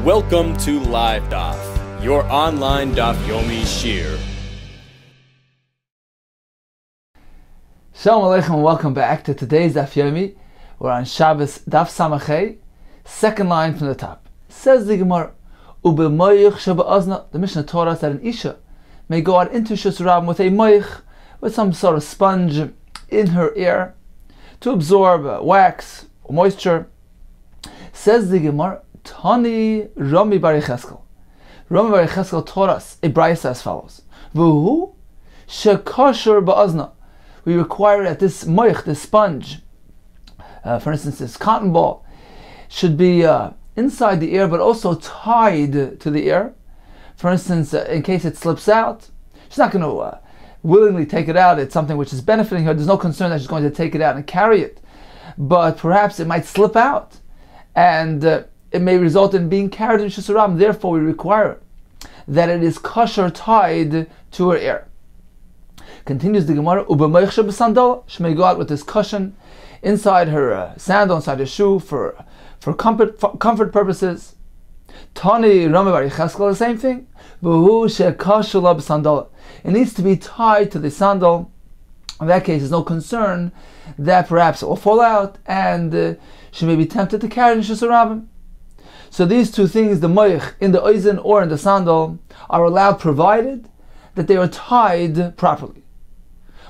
Welcome to Live Daf, your online Daf Yomi Shiur. Shalom Aleichem and welcome back to today's Daf Yomi. We're on Shabbos Daf Samachay, second line from the top. Says the Gemara, Ubemoich sheba'azna. The Mishnah taught us that an Isha may go out into Shus Rabim with a moich, with some sort of sponge in her ear to absorb wax or moisture. Says the Gemara, Tani Rami Bar Cheskel. Rami Bar Cheskel taught us a brayso as follows: V'hu shekasher ba'azna. We require that this moich, this sponge, for instance, this cotton ball, should be inside the ear, but also tied to the ear. For instance, in case it slips out, she's not going to willingly take it out. It's something which is benefiting her. There's no concern that she's going to take it out and carry it. But perhaps it might slip out, and it may result in being carried in Shus Rabim. Therefore, we require that it is kosher tied to her ear. Continues the Gemara, Ubemoich shebasandala. She may go out with this cushion inside her sandal, inside her shoe, for comfort purposes. Tani Rami Bar Cheskel, the same thing. V'hu shekasher la b'sandala. It needs to be tied to the sandal. In that case, there's no concern that perhaps it will fall out, and she may be tempted to carry it in Shus Rabim. So these two things, the moich in the oizen or in the sandal, are allowed provided that they are tied properly.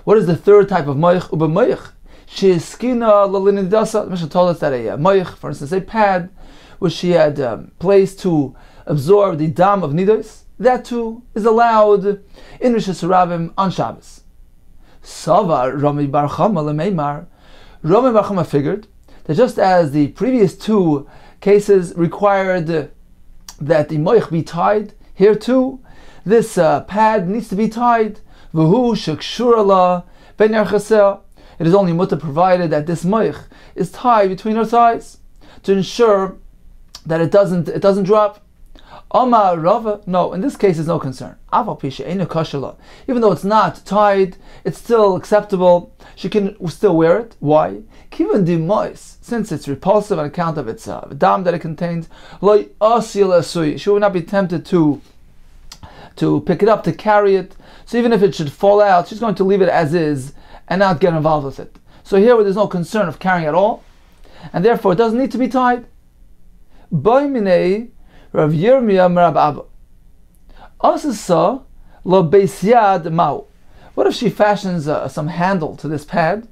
What is the third type of moich? Ubemoich she'eskina lalinidasa. The Mishnah told us that a moich, for instance, a pad which she had placed to absorb the dam of nidos, that too is allowed in Shus Rabim on Shabbos. Savar Rami Bar Chama lemeimar. Rami Bar Chama figured that just as the previous two cases required that the moich be tied, here too, this pad needs to be tied. V'hu shekshura la ben yarchaseh. It is only mutter provided that this moich is tied between her thighs to ensure that it doesn't drop. Amar Rava, no, in this case there's no concern. Even though it's not tied, it's still acceptable. She can still wear it. Why? Since it's repulsive on account of its dam that it contains, she will not be tempted to pick it up, to carry it. So even if it should fall out, she's going to leave it as is and not get involved with it. So here there's no concern of carrying at all, and therefore it doesn't need to be tied. Rav Yirmiyah Merab Abba. Asasa lo beis yad mau. What if she fashions some handle to this pad,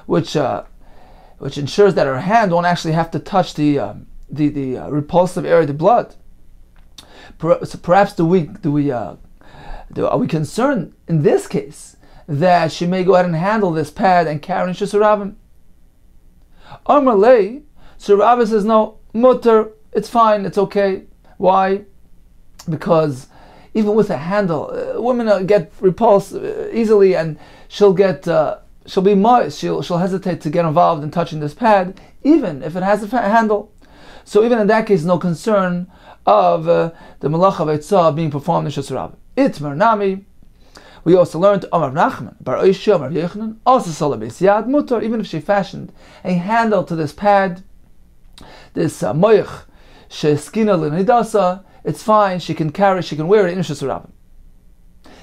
which ensures that her hand won't actually have to touch the repulsive area, the blood? Perhaps are we concerned in this case that she may go ahead and handle this pad and carry it in Shus Rabim? Amar lei. So Rabbi says no, mutter. It's fine, it's okay. Why? Because even with a handle, women get repulsed easily, and she'll be moist. She'll hesitate to get involved in touching this pad, even if it has a handle. So even in that case, no concern of the malacha v'etzah being performed in Shus Rabim. Itmer nami. We also learned Amar Nachman Bar Oishya Amar Yochanan also sola beis yad mutar. Even if she fashioned a handle to this pad, this moich she'eskina l'nidasa, it's fine. She can wear it in Shus Rabim.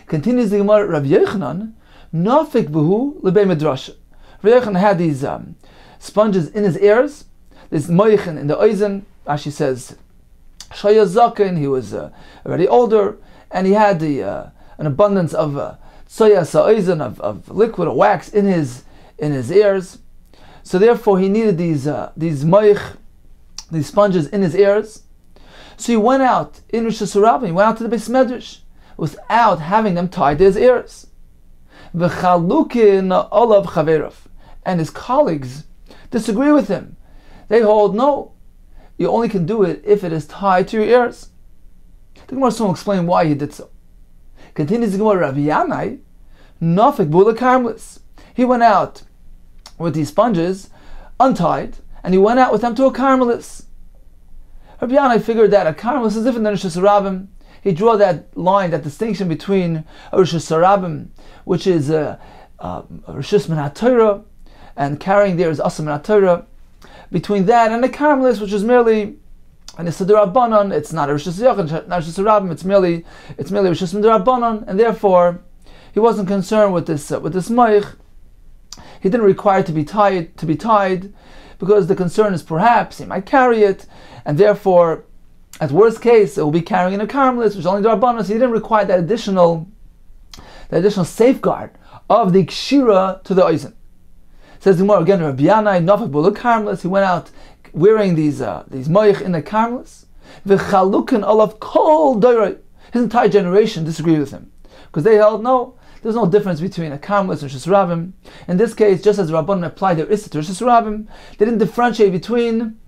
Continues the Gemara, Rabbi Yochanan nafik b'hu lebei midrasha. Rabbi Yochanan had these sponges in his ears, this moich in the oizen. Rashi says shaya zaken. He was already older, and he had an abundance of soya sa'oizen, of liquid or wax in his ears. So therefore, he needed these moich, these sponges in his ears. So he went out in Shus Rabim. He went out to the Beis Medrash without having them tied to his ears. V'chalukin olav chaverov, and his colleagues disagree with him. They hold no, you only can do it if it is tied to your ears. The Gemara soon will explain why he did so. Continues the Gemara, Rabbi Yanai nafik bula karmelis. He went out with these sponges untied, and he went out with them to a karmelis. Rabbi Yanai figured that a karmelis is different than a Shus Rabim. He drew that line, that distinction between a Shus Rabim, which is a Rishus min HaTorah, and carrying there is Asa min HaTorah. Between that and a karmelis, which is merely And it's a D'Rabbanan, it's not a Rishus Yachid, not Rishus Rabbim, it's merely Rishus D'Rabbanan, and therefore he wasn't concerned with this moich. He didn't require it to be tied, because the concern is perhaps he might carry it, and therefore, at worst case, it will be carrying a karmelis, which is only D'Rabbanan, so he didn't require that additional safeguard of the kshira to the oizen. Says the Gemara again, Rabbi Yanai nafak b'lo karmelis. He went out wearing these moich in the karmelis. V'chalukin olav kol doiroi. His entire generation disagreed with him, because they held no, there's no difference between a karmelis and Rishus Rabbim. In this case, just as the Rabbanan applied their issa to Rishus Rabbim, they didn't differentiate between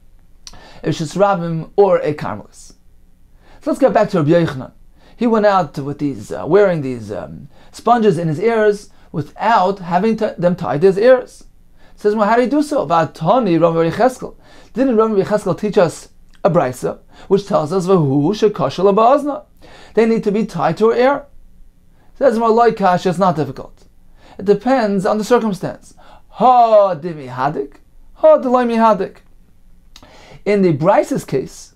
a Rishus Rabbim or a karmelis. So let's get back to Rabbi Yochanan. He went out with these, wearing these sponges in his ears without having them tied to his ears. It says, well, how do you do so? Vatani Rabbi Kessler. Didn't Rabbi Kessler teach us a brisa which tells us Vahu shekashel ba'azna? They need to be tied to her ear. It says, well, like kash, it's not difficult. It depends on the circumstance. Ha dimi hadik, ha deloimi hadik. In the brisa's case,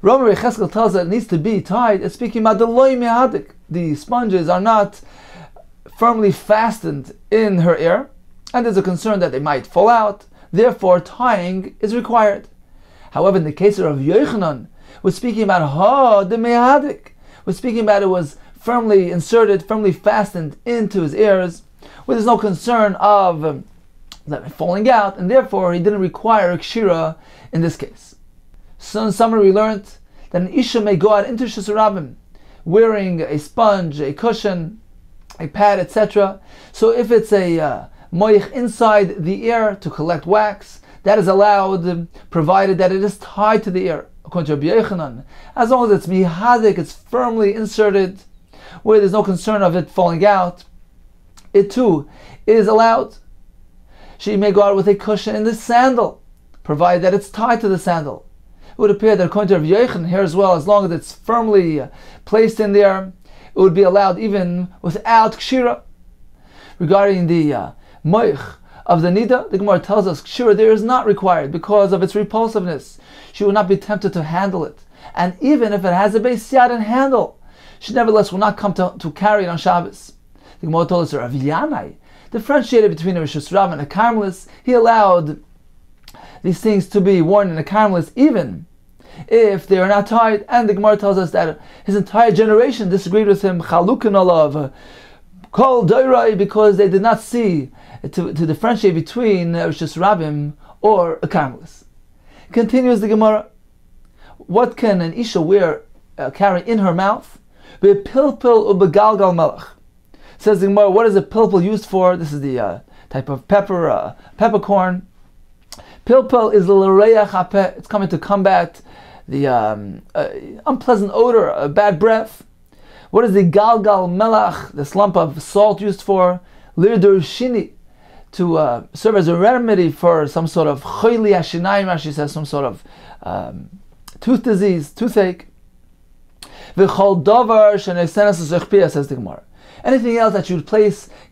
Rabbi Cheskel tells that it needs to be tied. It's speaking about the loy mehadik. The sponges are not firmly fastened in her ear, and there's a concern that they might fall out. Therefore, tying is required. However, in the case of Yochanan, we're speaking about ha de mehadik. We're speaking about it was firmly inserted, firmly fastened into his ears, where there's no concern of falling out, and therefore he didn't require a kshira in this case. So in summary, we learned that an isha may go out into Rishus Rabbim wearing a sponge, a cushion, a pad, etc. So if it's a moich inside the ear to collect wax, that is allowed, provided that it is tied to the ear. According to Rabbi Yochanan, as long as it's mihadik, it's firmly inserted, where there's no concern of it falling out, it too is allowed. She may go out with a cushion in the sandal, provided that it's tied to the sandal. It would appear that according to Rabbi Yochanan here as well, as long as it's firmly placed in there, it would be allowed even without kshira. Regarding the moich of the nida, the Gemara tells us kshira there is not required because of its repulsiveness. She will not be tempted to handle it, and even if it has a beis yad and handle, she nevertheless will not come to carry it on Shabbos. The Gemara told us that Rabbi Yanai differentiated between a Rishus Rabbim and a karmelis. He allowed these things to be worn in a karmelis even if they are not tied, and the Gemara tells us that his entire generation disagreed with him, chalukin olav kol doirai, because they did not see to differentiate between Rishus Rabbim or a karmelis. Continues the Gemara, what can an isha carry in her mouth? Bepilpil ubegalgal melech. Says the Gemara, what is a pilpil used for? This is the type of peppercorn. Pilpil is l'reach hapeh. It's coming to combat the unpleasant odor, a bad breath. What is the galgal melach, this lump of salt, used for? Lirdur shini, to serve as a remedy for some sort of choyli hashinayim, Rashi says, some sort of tooth disease, toothache. V'chol davar shenesenes zechpia, says the Gemara. Anything else that you would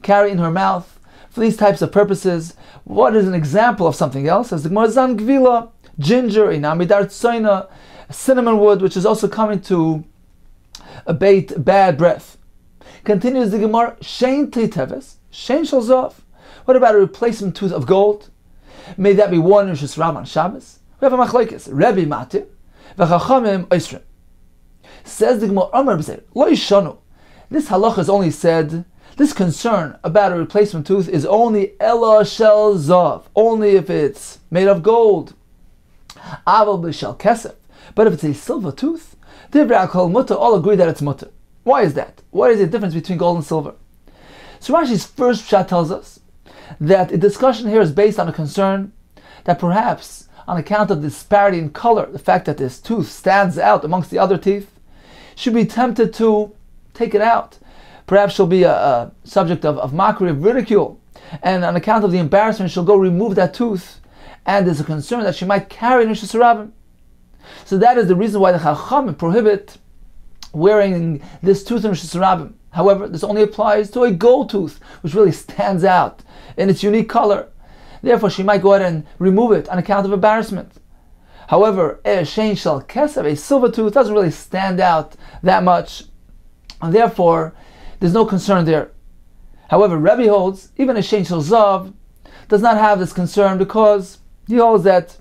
carry in her mouth for these types of purposes. What is an example of something else? As the Gemara, zan gvila, ginger, inamidar tsoina, cinnamon wood, which is also coming to abate bad breath. Continues the Gemara, shein teiteves, shein shalzov. What about a replacement tooth of gold? May that be worn in Rishus Rabbim on Shabbos? We have a machlokes, Rabbi matir, v'chachamim oisrim. Says the Gemara, Amar b'seir, lo yishanu. This halacha is only said, this concern about a replacement tooth is only ela shel zav, only if it's made of gold. Aval b'shel kesef. But if it's a silver tooth, divrei akol mutter, all agree that it's mutter. Why is that? What is the difference between gold and silver? So Rashi's first pshat tells us that the discussion here is based on a concern that perhaps on account of the disparity in color, the fact that this tooth stands out amongst the other teeth, should be tempted to take it out. Perhaps she'll be a subject of mockery, of ridicule, and on account of the embarrassment, she'll go remove that tooth, and there's a concern that she might carry in Rishus Rabbim. So that is the reason why the Chachamim prohibit wearing this tooth in Rishus Rabbim. However, this only applies to a gold tooth, which really stands out in its unique color. Therefore, she might go ahead and remove it on account of embarrassment. However, a shein shel kesef, a silver tooth, doesn't really stand out that much, and therefore there's no concern there. However, Rabbi holds even a shein shel zav does not have this concern because he holds that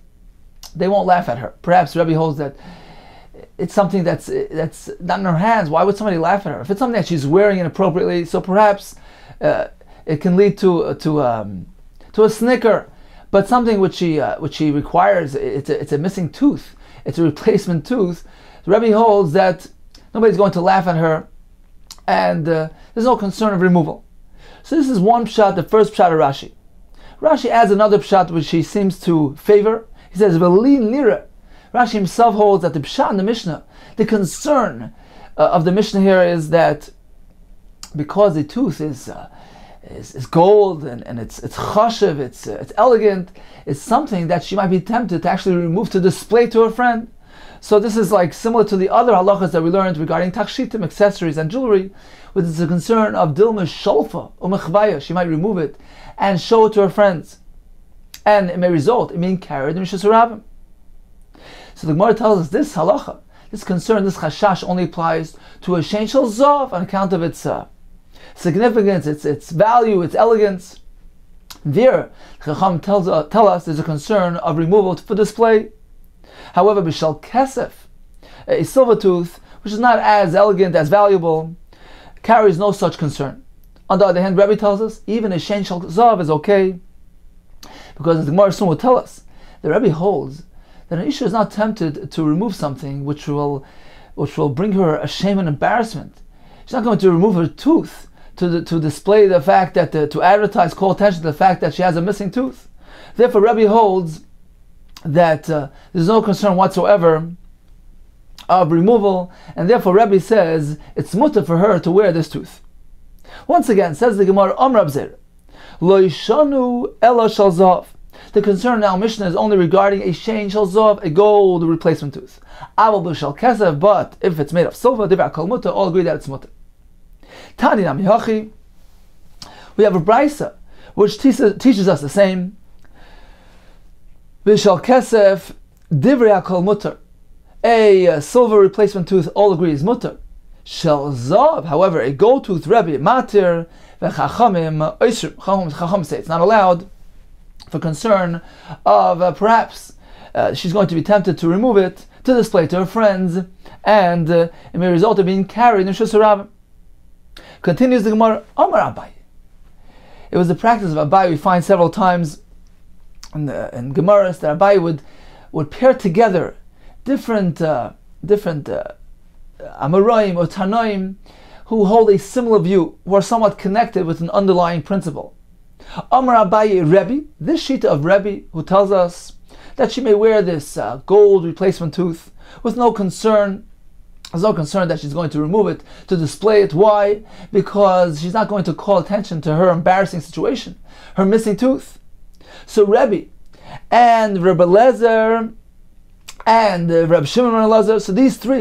they won't laugh at her. Perhaps Rabbi holds that it's something that's not in her hands. Why would somebody laugh at her? If it's something that she's wearing inappropriately, so perhaps it can lead to a snicker. But something which she requires, it's a missing tooth, it's a replacement tooth. The Rabbi holds that nobody's going to laugh at her, and there's no concern of removal. So this is one pshat, the first pshat of Rashi. Rashi adds another pshat which he seems to favor. He says, "V'li nira." Rashi himself holds that the pshat in the Mishnah, the concern of the Mishnah here is that because the tooth is gold and it's chashiv, it's elegant, it's something that she might be tempted to actually remove to display to her friend. So this is like similar to the other halachas that we learned regarding takshitim, accessories and jewelry, which is a concern of dilma sholfa or mechvaya. She might remove it and show it to her friends, and it may result in being carried in Rishus Harabim. So the Gemara tells us this halacha, this concern, this chashash only applies to a shein shel zav on account of its significance, its value, its elegance. There, Chacham tell us there's a concern of removal for display. However, b'shel kesef, a silver tooth, which is not as elegant, as valuable, carries no such concern. On the other hand, Rabbi tells us even a shein shel zav is okay, because as the Gemara soon will tell us, the Rabbi holds that an Isha is not tempted to remove something which will bring her a shame and embarrassment. She's not going to remove her tooth to display the fact that, to advertise, call attention to the fact that she has a missing tooth. Therefore, Rabbi holds that there's no concern whatsoever of removal, and therefore Rabbi says it's mutter for her to wear this tooth. Once again, says the Gemara, Rab Zer, Lo yishanu ela shel zav. The concern now Mishnah is only regarding a shein shel zav, a gold replacement tooth. Aval b'shel kesef, but if it's made of silver, divra kol mutter, all agree that it's mutter. Tani nami hachi. We have a brisa which teaches us the same. B'shel kesef, divra kol mutter. A silver replacement tooth, all agree is mutter. Shel zav, however, a gold tooth, Rebbe matir v'chachamim oisrim. Chacham say it's not allowed for concern of perhaps she's going to be tempted to remove it to display to her friends, and it may result in being carried in Rishus Harabim. Continues the Gemara, Amar Abai. It was the practice of Abai we find several times in Gemaras that Abai would pair together different Amoraim or Tanoim who hold a similar view, who are somewhat connected with an underlying principle. Amar Abaye Rebbe, this shita of Rebbe, who tells us that she may wear this gold replacement tooth with no concern. There's no concern that she's going to remove it to display it. Why? Because she's not going to call attention to her embarrassing situation, her missing tooth. So Rebbe and Rabbi Lezer and Reb Shimon and Elazar, so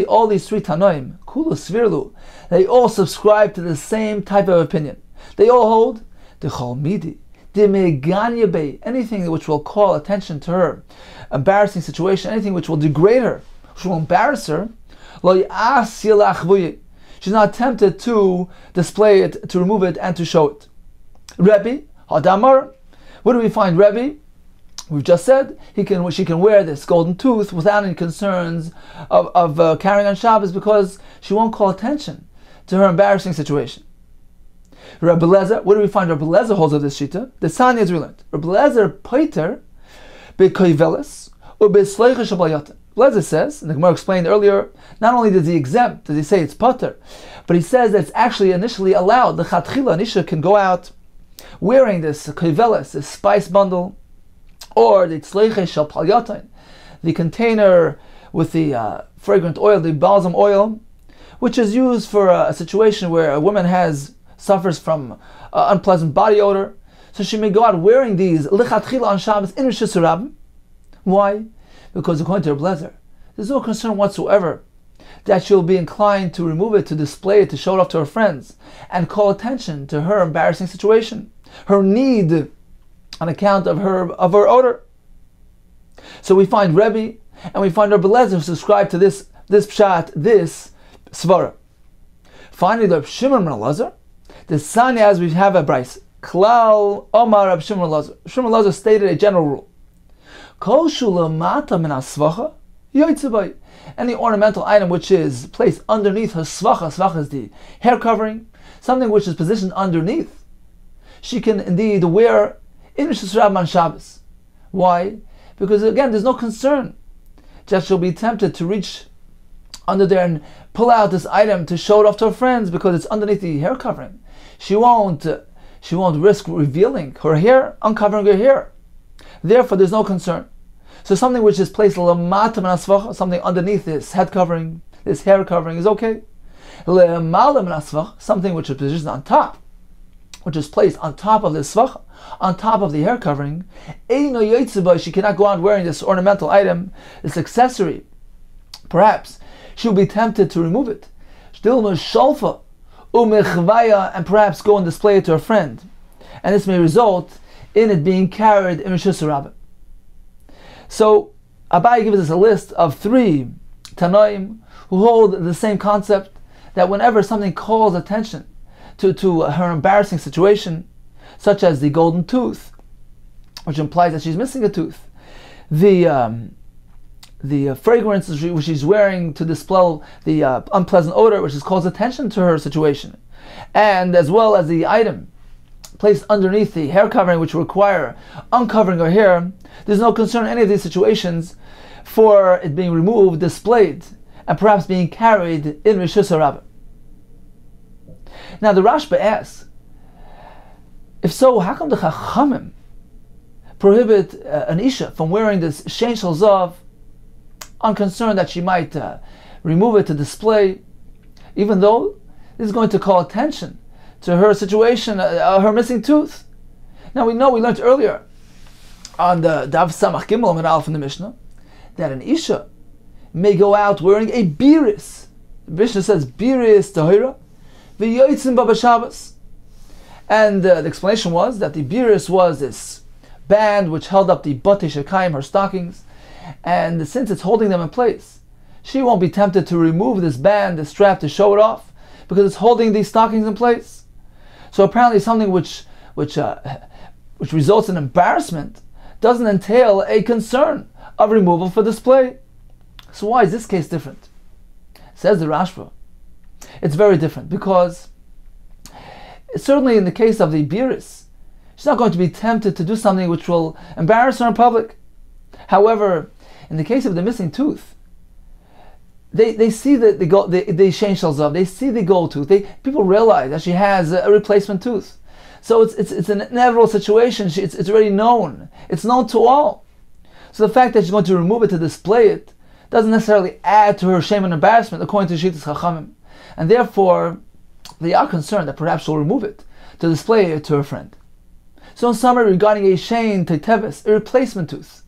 all these three Tanoim, Kulu Svirlu, they all subscribe to the same type of opinion. They all hold the Chol Midi, the Meganyabei, anything which will call attention to her embarrassing situation, anything which will degrade her, which will embarrass her. She's not tempted to display it, to remove it, and to show it. Rebbe, Hadamar, where do we find Rebbe? We've just said she can wear this golden tooth without any concerns of carrying on Shabbos because she won't call attention to her embarrassing situation. Rabbi Lezer, where do we find Rabbi Lezer holds of this shita? The Sanya is learned. Rabbi Lezer paiter bekoivelis or besleicha shabayatan. Lezer says, and the Gemara explained earlier, not only does he say it's pater, but he says that it's actually initially allowed. The chatchila Anisha can go out wearing this koivelis, this spice bundle, or the tzleiche shel palyatan, the container with the fragrant oil, the balsam oil, which is used for a situation where a woman suffers from unpleasant body odor. So she may go out wearing these lichatchila on Shabbos in Rishus Harabim. Why? Because according to Rabbi Lezer, there's no concern whatsoever that she'll be inclined to remove it, to display it, to show it off to her friends, and call attention to her embarrassing situation, her need on account of her odor. So we find Rebbe And we find Rabbi Lezer subscribed to this pshat, this svara. Finally, the Rabbi Shimon ben Elazar, the Sanya, as we have a brayse, Klal Omar Rabbi Shimon ben Elazar. Shimon ben Elazar stated a general rule. Kol shulamata min asvacha yoytze. Any ornamental item which is placed underneath her svacha, svacha is the hair covering, something which is positioned underneath, she can indeed wear in Rishus Rabbah on Shabbos. Why? Because again, there's no concern. Just she'll be tempted to reach under there and pull out this item to show it off to her friends because it's underneath the hair covering. She won't risk revealing her hair, uncovering her hair. Therefore, there's no concern. So something which is placed l'mata min asvacha, something underneath this head covering, this hair covering, is okay. L'mala min asvacha, something which is positioned on top, which is placed on top of the svacha, on top of the hair covering, eino yoytze bo, she cannot go on wearing this ornamental item, this accessory. Perhaps she will be tempted to remove it. Still no shalfa umechvaya, and perhaps go and display it to her friend, and this may result in it being carried in Rishus Rabbah. So Abai gives us a list of 3 Tanoim who hold the same concept, that whenever something calls attention to her embarrassing situation, such as the golden tooth, which implies that she's missing a tooth, the fragrance which she's wearing to display the unpleasant odor, which calls attention to her situation, and as well as the item placed underneath the hair covering, which require uncovering her hair, there's no concern in any of these situations for it being removed, displayed, and perhaps being carried in Rishus Rabbah. Now the Rashba asks, if so, how come the Chachamim prohibit an Isha from wearing this Shein Shel Zav, unconcerned that she might remove it to display, even though this is going to call attention to her situation, her missing tooth? Now we learned earlier on the Daf Samach Gimel Amud Aleph in the Mishnah that an Isha may go out wearing a biris. The Mishnah says biris tahira v'yoytzim ba b'Shabbos, and the explanation was that the biris was this band which held up the batei shekayim, her stockings, and since it's holding them in place, she won't be tempted to remove this band, this strap, to show it off, because it's holding these stockings in place. So apparently something which results in embarrassment doesn't entail a concern of removal for display. So why is this case different? Says the Rashba, it's very different, because certainly in the case of the biris, she's not going to be tempted to do something which will embarrass her in public. However, in the case of the missing tooth, they see the Shein Shel Zav, they see the gold tooth. People realize that she has a replacement tooth. So it's an inevitable situation. It's already known. It's known to all. So the fact that she's going to remove it to display it doesn't necessarily add to her shame and embarrassment, according to Shittas Chachamim. And therefore, they are concerned that perhaps she'll remove it to display it to her friend. So in summary, regarding a Shein Teteves, a replacement tooth,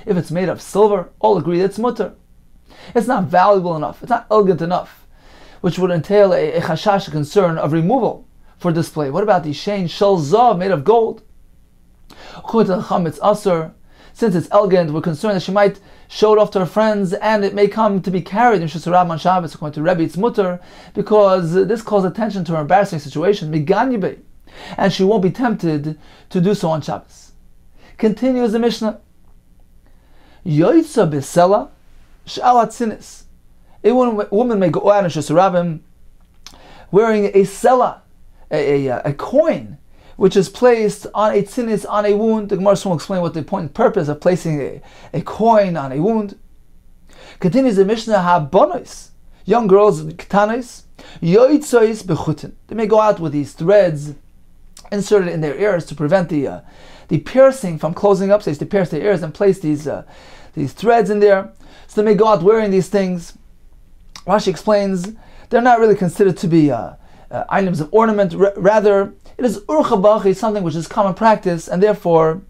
if it's made of silver, all agree that it's mutter. It's not valuable enough, it's not elegant enough, which would entail a chashash, concern of removal for display. What about the Shein Shel Zav made of gold? According to the Chacham, it's asur. Since it's elegant, we're concerned that she might show it off to her friends, and it may come to be carried in Rishus Rabbah on Shabbos. According to Rabbi, it's mutter, because this calls attention to her embarrassing situation, miganyebe, and she won't be tempted to do so on Shabbos. Continues the Mishnah. Yoitza b'sela sh'alat sinis. A woman may go out in Rishus Rabbah wearing a sela, a coin, which is placed on a tzinis, on a wound. The Gemara will explain what the point and purpose of placing a coin on a wound. Continues the Mishnah, ha-bonos, young girls, ketanos, yoitzois bechutin. They may go out with these threads inserted in their ears to prevent the piercing from closing up, so they pierce their ears and place these threads in there. So they may go out wearing these things. Rashi explains they're not really considered to be items of ornament. Rather, it is urcha bachi, something which is common practice, and therefore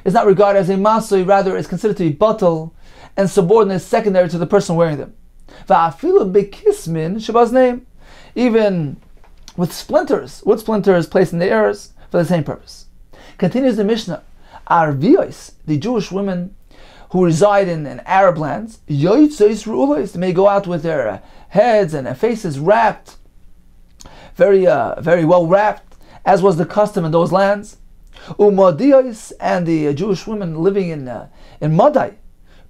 is not regarded as a masoi. Rather, is considered to be batal and subordinate, secondary to the person wearing them. Va'afilu bekismin shabaz's name, even with splinters, wood splinters placed in the ears for the same purpose. Continues the Mishnah, Arviyos, the Jewish women who reside in Arab lands, they may go out with their heads and their faces wrapped, very well wrapped, as was the custom in those lands. Umadiyos, and the Jewish women living in Madai,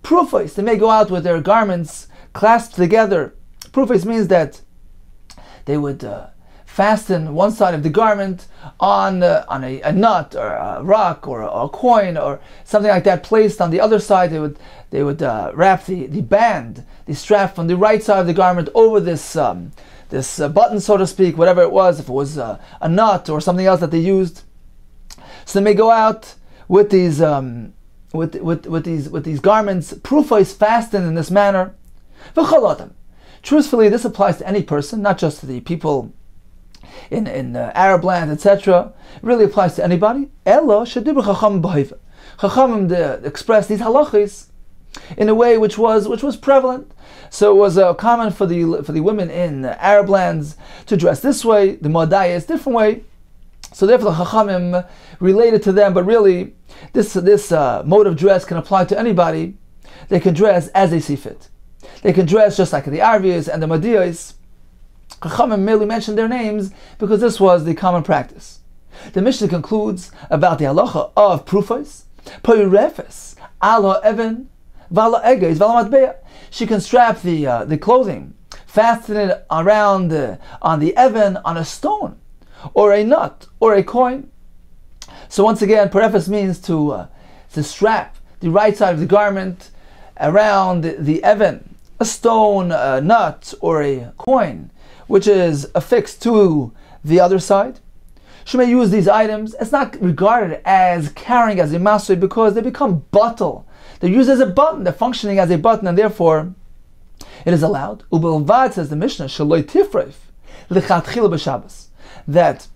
Prufais, they may go out with their garments clasped together. Prufais means that they would fasten one side of the garment on a nut or a rock or a coin or something like that placed on the other side. They would wrap the band, the strap from the right side of the garment over this button, so to speak, whatever it was, if it was a nut or something else that they used. So they may go out with these garments, prufais, fastened in this manner. Truthfully, this applies to any person, not just to the people in Arab land, etc. It really applies to anybody. Chachamim expressed these halachis in a way which was prevalent. So it was common for the women in Arab lands to dress this way. The Madai is a different way. So therefore the Chachamim related to them, but really this mode of dress can apply to anybody. They can dress as they see fit. They can dress just like the Arvias and the Madiyas. Chachamim merely mentioned their names because this was the common practice. The Mishnah concludes about the halacha of prufos. Poirefes ala even vala eges vala matbeya. She can strap the clothing, fasten it around on the even, on a stone, or a nut, or a coin. So once again, poirefes means to strap the right side of the garment around the even, a stone, a nut, or a coin, which is affixed to the other side. She may use these items. It's not regarded as carrying as a masui because they become bottle. They're used as a button. They're functioning as a button, and therefore it is allowed. Ubelvad, says the Mishnah, shaloi tifreif lichatchila b'Shabbos, that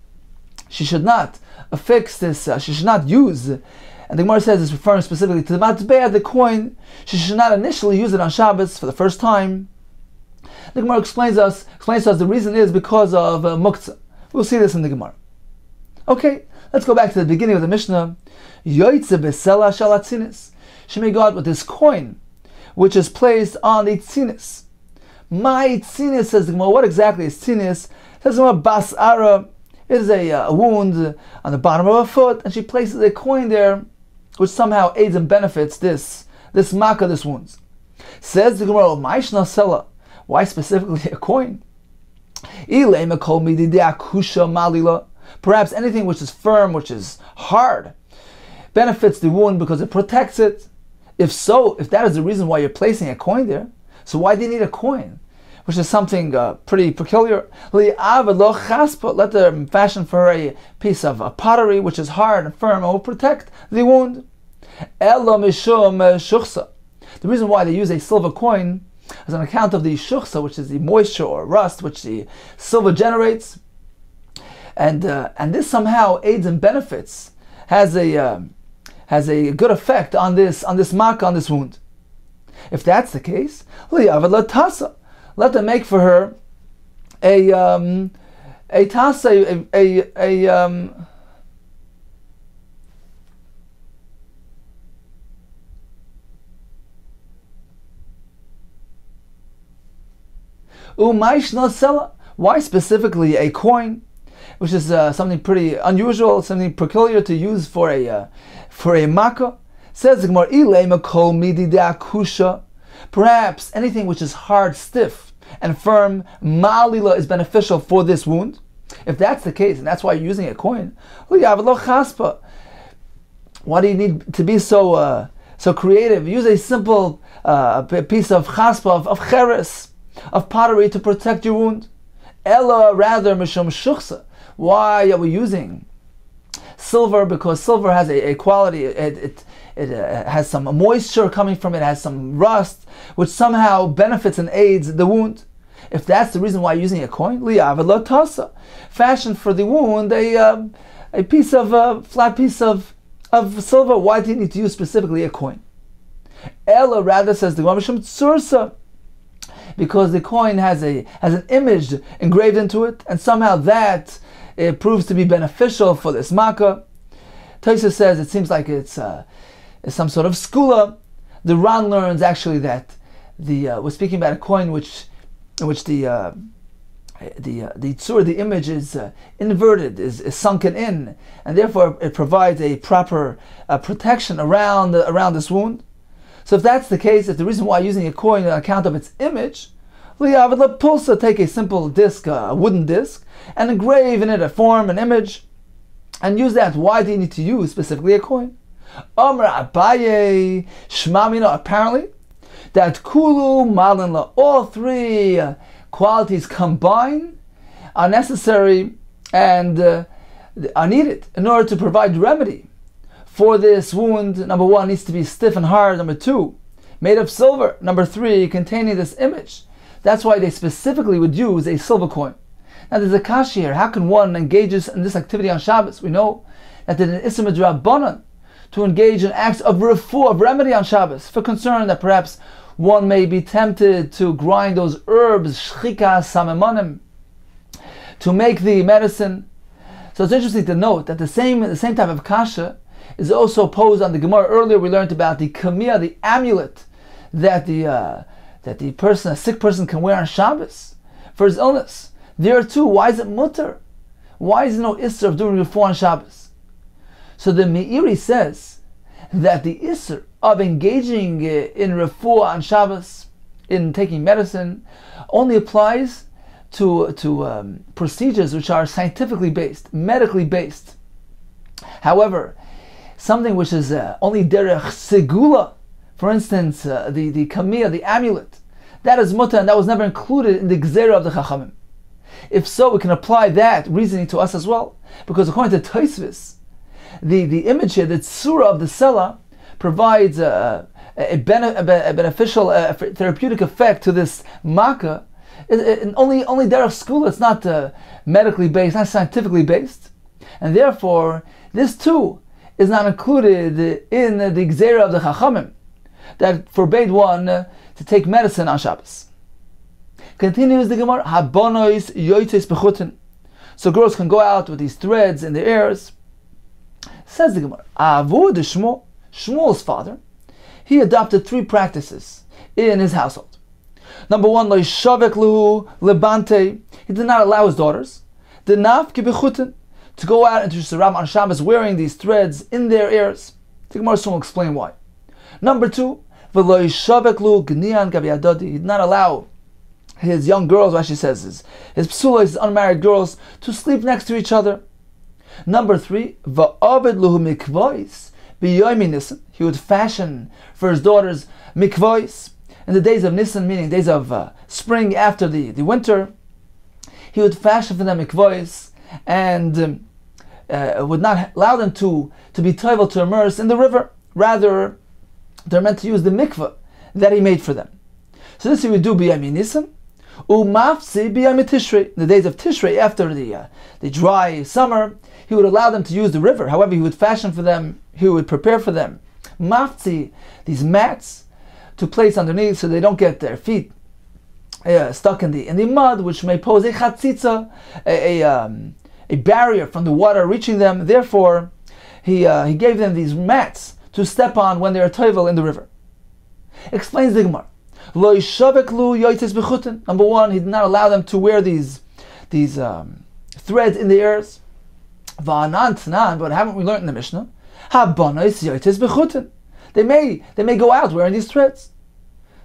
she should not affix this. She should not use. And the Gemara says it's referring specifically to the matbeah, the coin. She should not initially use it on Shabbos for the first time. The Gemara explains to us the reason is because of muktzah. We'll see this in the Gemara. Okay, let's go back to the beginning of the Mishnah. Yoitze besela shalatzinis. She may go out with this coin, which is placed on the tzinis. My tzinis, says the Gemara. What exactly is tzinis? Says the Gemara, bas ara. It is a wound on the bottom of her foot, and she places a coin there, which somehow aids and benefits this makkah, this wound. Says the Gemara, ma'ishna sela. Why specifically a coin? Perhaps anything which is firm, which is hard, benefits the wound because it protects it. If so, if that is the reason why you're placing a coin there, so why do you need a coin? Which is something pretty peculiar. Let them fashion for her a piece of pottery which is hard and firm and will protect the wound. The reason why they use a silver coin is on account of the shuchsa, which is the moisture or rust which the silver generates, and this somehow aids and benefits, has a good effect on this makkah, on this wound. If that's the case, let them make for her a tasa, why specifically a coin, which is something pretty unusual, something peculiar to use for a makkah? Says the Gemara, perhaps anything which is hard, stiff, and firm, ma'alila, is beneficial for this wound. If that's the case, and that's why you're using a coin, why do you need to be so creative? Use a simple piece of chaspa, of cheres, of pottery to protect your wound. Ella, rather, mishum shuchsa. Why are we using silver? Because silver has a quality, it has some moisture coming from it, has some rust, which somehow benefits and aids the wound. If that's the reason why you're using a coin, fashion for the wound, a piece of flat piece of silver. Why do you need to use specifically a coin? Ella, rather, says the Gemara, because the coin has an image engraved into it, and somehow that it proves to be beneficial for this makkah. Tosfos says it seems like it's some sort of skula, The Ran learns actually that we're speaking about a coin in which the tzur, the image, is inverted, is sunken in, and therefore it provides a proper protection around this wound. So if that's the case, if the reason why using a coin on account of its image, pulsa, take a simple disc, a wooden disc, and engrave in it a form, an image, and use that. Why do you need to use specifically a coin? Abaye Shmamina, apparently that Kulu Malinla, all three qualities combined are necessary and are needed in order to provide remedy for this wound. Number one, needs to be stiff and hard. Number two, made of silver. Number three, containing this image. That's why they specifically would use a silver coin. Now there's a kasha here. How can one engage in this activity on Shabbos? We know that there's an Issa Midrabanan to engage in acts of refuah, of remedy on Shabbos, for concern that perhaps one may be tempted to grind those herbs, shchika samemanim, to make the medicine. So it's interesting to note that the same type of kasha is also posed on the Gemara. Earlier we learned about the kamiyah, the amulet that a sick person can wear on Shabbos for his illness. There too, why is it mutter? Why is there no isser of doing refuah on Shabbos? So the Meiri says that the isser of engaging in refuah on Shabbos, in taking medicine, only applies to procedures which are scientifically based, medically based. However, something which is only derech segula, for instance, the kamiyah, the amulet, that is mutter, and that was never included in the gzera of the chachamim. If so, we can apply that reasoning to us as well, because according to Tosfos, the image here, the tzura of the sela, provides a beneficial, therapeutic effect to this makkah. Only derech skula. It's not medically based, not scientifically based, and therefore this too is not included in the gzera of the chachamim that forbade one to take medicine on Shabbos. Continues the Gemara, habonois yoites bechutin. So girls can go out with these threads in their ears. Says the Gemara, Avu de Shmuel, Shmuel's father, he adopted three practices in his household. Number one, lo yishavek luhu lebante. He did not allow his daughters, denaf ki bechutin, to go out into Jerusalem on Shabbos wearing these threads in their ears. The Gemara soon will explain why. Number two, v'lo yishavek luhu gniyan gabi adodi. He did not allow his young girls, Rashi says, his psulos, his unmarried girls, to sleep next to each other. Number three, va'aved luhu mikvois b'yomi Nisan. He would fashion for his daughters mikvois in the days of Nisan, meaning days of spring after the winter. He would fashion for them mikvois and would not allow them to be toivel, to immerse in the river. Rather, they're meant to use the mikveh that he made for them. So this he would do b'yomi Nisan. Umafsi b'yomi Tishrei. In the days of Tishrei, after the dry summer, he would allow them to use the river. However, he would fashion for them, he would prepare for them mafzi, these mats, to place underneath so they don't get their feet stuck in the mud, which may pose a chatzitza, a barrier from the water reaching them. Therefore, he gave them these mats to step on when they are toivel in the river. Explains the Gemara. Lo yishavek lu yoites bechutin. Number one, he did not allow them to wear these threads in the ears. Va'anan tanan, but haven't we learned in the Mishnah? Habanos yoites bechutin. They may go out wearing these threads.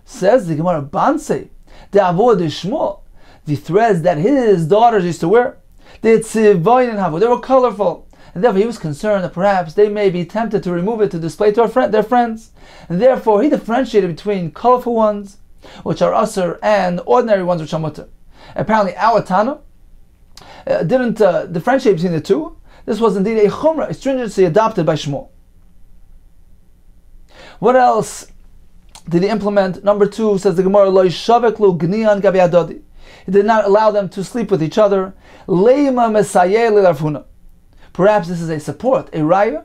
Says the Gemara, Banse, the Avodah Shmuel, the threads that his daughters used to wear, they were colorful, and therefore he was concerned that perhaps they may be tempted to remove it to display to their friends. And therefore he differentiated between colorful ones, which are asur, and ordinary ones, which are mutter. Apparently our Tana didn't differentiate between the two. This was indeed a chumrah, a stringency adopted by Shmuel. What else did he implement? Number two, says the Gemara, lo yishavek lu gniyan gabi adodi. He did not allow them to sleep with each other. Leima mesayeh li'Rav. Perhaps this is a support, a raya,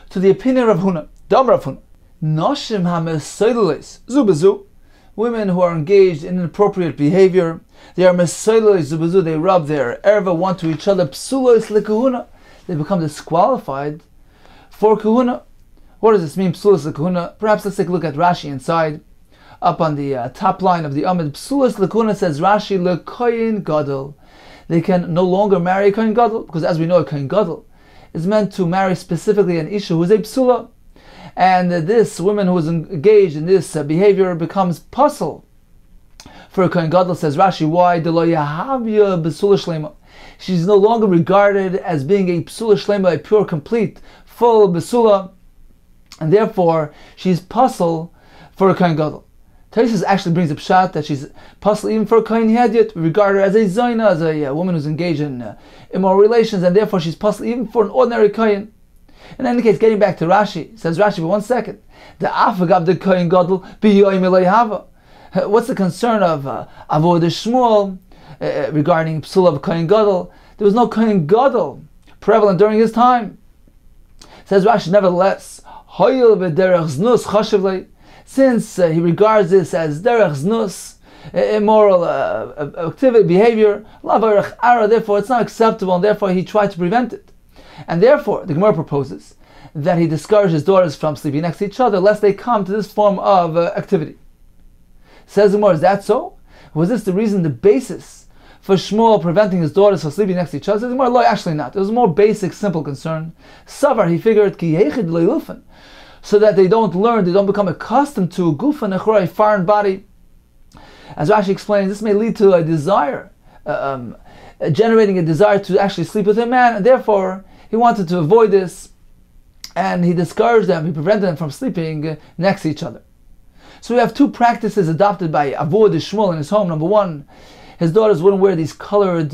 to the opinion of Rav Huna. Dam Rav Huna. Noshim ha-mesoilules zu bezu. Women who are engaged in inappropriate behavior, they are mesoilules zu bezu. They rub their erva one to each other. Psulos lekahuna. They become disqualified for kahuna. What does this mean, psulas l'kahuna? Perhaps let's take a look at Rashi inside. Up on the top line of the Amid, psulas l'kahuna says Rashi, l'koyin gadol. They can no longer marry a koyin gadol, because as we know, a koyin gadol is meant to marry specifically an isha who is a psula. And this woman who is engaged in this behavior becomes puzzle for a kohen gadol. Says Rashi, why? She's no longer regarded as being a psula shlema, a pure, complete, full besula, and therefore she's puzzle for a kohen gadol. Taisus actually brings up pshat that she's puzzle even for a kohen hedyot. We regard her as a zayna, as a woman who's engaged in immoral relations, and therefore she's puzzle even for an ordinary kohen. In any case, getting back to Rashi, says Rashi for 1 second, the afagav the kohen gadol biyoyim elohava. What's the concern of Avod Shmuel regarding psula of kohen gadol? There was no kohen gadol prevalent during his time. Says Rashi, nevertheless, hoyel v'derech znus chashiv lei, since he regards this as derech znus, immoral activity, behavior, lavarech ara, therefore it's not acceptable, and therefore he tried to prevent it. And therefore, the Gemara proposes that he discourages his daughters from sleeping next to each other, lest they come to this form of activity. Says the Gemara, is that so? Was this the reason, the basis for Shmuel preventing his daughters from sleeping next to each other? Says the Gemara, no, actually not. It was a more basic, simple concern. Savar, he figured, ki yechid leilufan, so that they don't learn, they don't become accustomed to gufan echora, a foreign body. As Rashi explains, this may lead to a desire, generating a desire to actually sleep with a man, and therefore he wanted to avoid this, and he discouraged them, he prevented them from sleeping next to each other. So we have two practices adopted by Avod Shmuel in his home. Number one, his daughters wouldn't wear these colored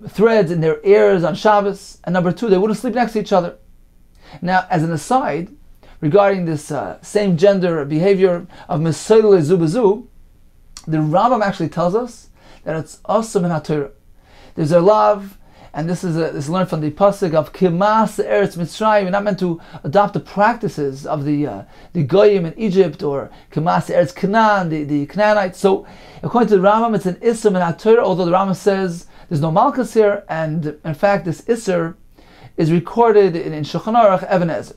threads in their ears on Shabbos, and number two, they wouldn't sleep next to each other. Now, as an aside, regarding this same gender behavior of Mesoyle Zubazu, the Rambam actually tells us that it's awesome in HaTorah. There's a love, and this is learned from the pasuk of Kimas Eretz Mitzrayim. We're not meant to adopt the practices of the Goyim in Egypt, or Kimas Eretz Canaan, the Canaanites. So, according to the Rambam, it's an Isser in HaTorah, although the Rambam says there's no Malchus here, and in fact, this Isser is recorded in Shulchan Aruch Even Ezer.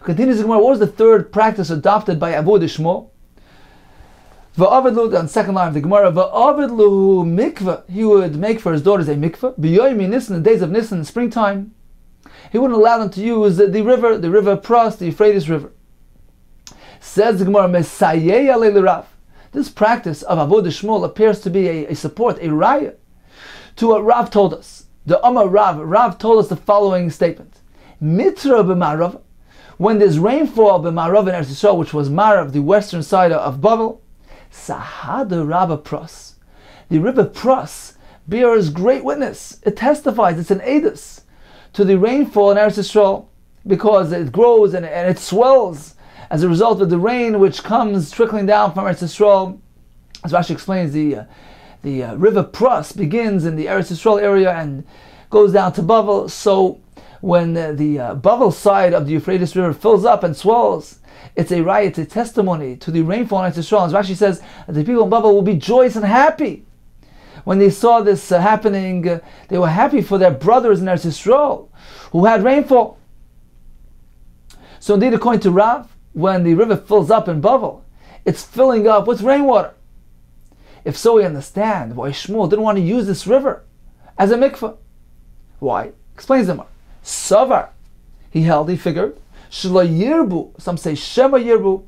Continues the Gemara, what was the third practice adopted by Avod Shmuel? On the second line of the Gemara, mikveh, he would make for his daughters a mikveh. B'yoyim Nisan, the days of Nisan, in springtime, he wouldn't allow them to use the river Pras, the Euphrates River. Says the Gemara, Mesayei alei l'Rav. This practice of Avod Shmuel appears to be a support, a raya, to what Rav told us. The Amar Rav told us the following statement: Mitra b'marav, when there's rainfall b'marav in Eretz Yisrael, which was Marav, the western side of Bavel, Sahada Rabba Pras, the river Pras bears great witness. It testifies, it's an edus to the rainfall in Eretz Yisrael, because it grows and it swells as a result of the rain which comes trickling down from Eretz Yisrael. As Rashi explains, the river Pras begins in the Eretz Yisrael area and goes down to Bavel. So when the Bavel side of the Euphrates River fills up and swells, it's a riot, a testimony to the rainfall in Eretz Yisrael. As Rashi says, the people in Bavel will be joyous and happy. When they saw this happening, they were happy for their brothers in Eretz Yisrael who had rainfall. So indeed, according to Rav, when the river fills up in Bavel, it's filling up with rainwater. If so, we understand why Shmuel didn't want to use this river as a mikveh. Why? Explains the Gemara. Savar, he figured, Shela Yirbu, some say Shema Yirbu.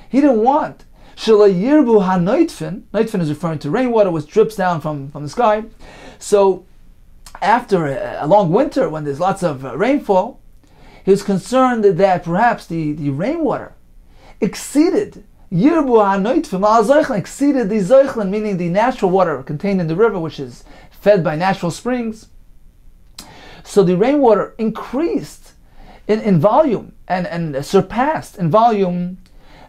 He didn't want Shela Yirbu HaNoitfin. Noitfin is referring to rainwater which drips down from the sky. So, after a long winter, when there's lots of rainfall, he was concerned that perhaps the rainwater exceeded Yirbu HaNoitfin, exceeded the Zoichlin, meaning the natural water contained in the river, which is fed by natural springs. So the rainwater increased in volume and surpassed in volume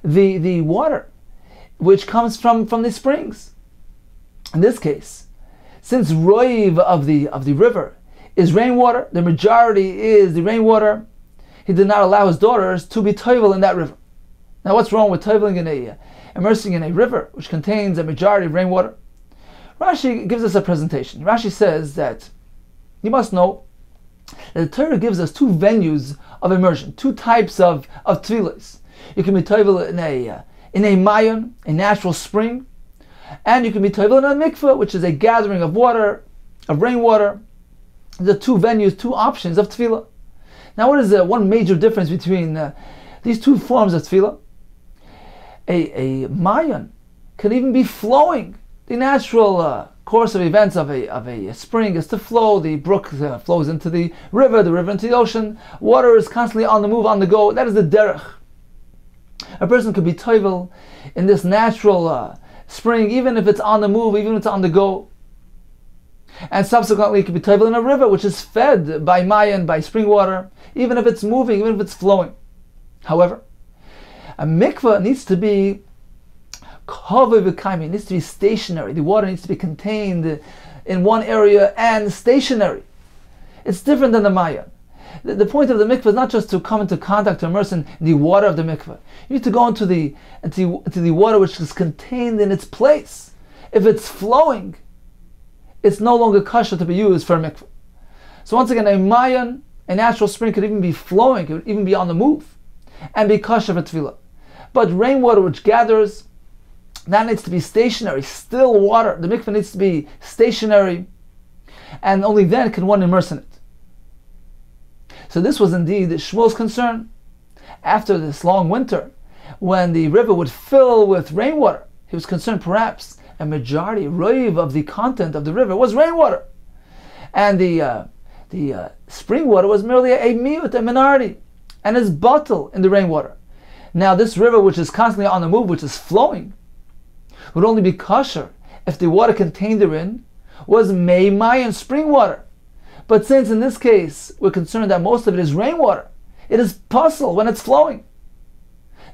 the water which comes from the springs. In this case, since roiv of the river is rainwater, the majority is the rainwater, he did not allow his daughters to be toivel in that river. Now, what's wrong with toiveling immersing in a river which contains a majority of rainwater? Rashi gives us a presentation. Rashi says that you must know The Torah gives us two venues of immersion, two types of tefillas. You can be toivel in a mayon, a natural spring, and you can be toivel in a mikveh, which is a gathering of water, of rainwater. The two venues, two options of tefillah. Now, what is one major difference between these two forms of tefillah? A mayon can even be flowing. The natural course of events of a spring is to flow. The brook flows into the river into the ocean. Water is constantly on the move, on the go. That is the derech. A person could be toivel in this natural spring, even if it's on the move, even if it's on the go. And subsequently, it could be toivel in a river, which is fed by mayan, by spring water, even if it's moving, even if it's flowing. However, a mikveh needs to be it needs to be stationary. The water needs to be contained in one area and stationary. It's different than the mayan. The point of the mikveh is not just to come into contact, to immerse in the water of the mikveh. You need to go into the water which is contained in its place. If it's flowing, it's no longer kosher to be used for a mikveh. So once again, a mayan, a natural spring, could even be flowing, could even be on the move, and be kosher for tefillah. But rainwater which gathers, that needs to be stationary, still water. The mikveh needs to be stationary, and only then can one immerse in it. So this was indeed Shmuel's concern. After this long winter, when the river would fill with rainwater, he was concerned perhaps a majority, roiv of the content of the river was rainwater, and the spring water was merely a miut, a minority, and is bottle in the rainwater. Now this river, which is constantly on the move, which is flowing, would only be kosher if the water contained therein was may and spring water. But since in this case we're concerned that most of it is rainwater, it is puzzle when it's flowing.